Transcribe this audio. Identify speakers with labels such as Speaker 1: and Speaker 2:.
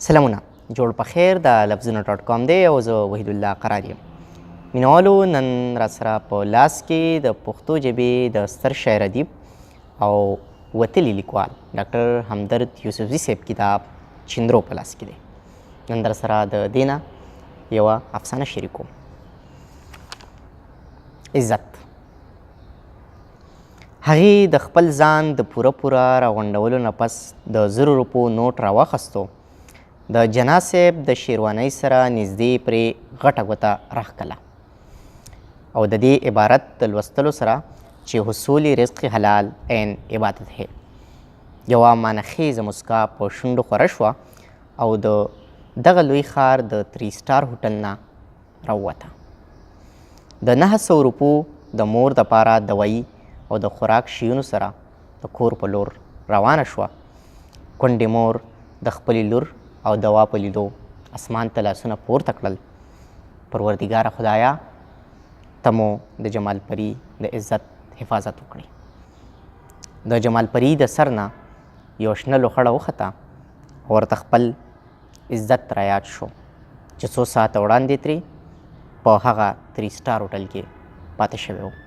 Speaker 1: سلامونه جوړ په خیر د لفظونه ډاټ کام دی او زه وحید الله قرار یم. مینوالو نن راسره په لاس کې د پښتو ژبې د ستر شاعر ادیب او وتلي لیکوال ډاکټر همدرد یوسفزي صاحب کتاب چندرو په لاس کې دی. نن درسره د دې نه یوه افسانه شریکوم. عزت. هغې د خپل ځان د پوره راغونډولو نه پس د 1000 روپو نوټ راواخیستو. د جنا صاحب د شیروانۍ سره نږدې پرې غټه ګوته راښکله او د دې عبارت د لوستلو سره چې حصول رزق حلال عین عبادت ہے یوه معنخیزه مسکا په شونډو خوره شوه او د دغه لوی ښار د 3 سټار هوټل نه راووته. د 900 روپو د مور دپاره دوایي او د خوراک شیونو سره د کور په لور روانه شوه. کونډې مور د خپلې لور او دوا په لیدو اسمان ته لاسونه پورته کړل. پروردګاره خدایا ته مو د جمال پري د عزت حفاظت وکړي. د جمال پري د سر نه یو شنه لوخړه وخته او ورته خپل عزت رایاد شو چې څو ساعته وړاندې ترې په هغه 3 سټار هوټل کې پاتې شوی و.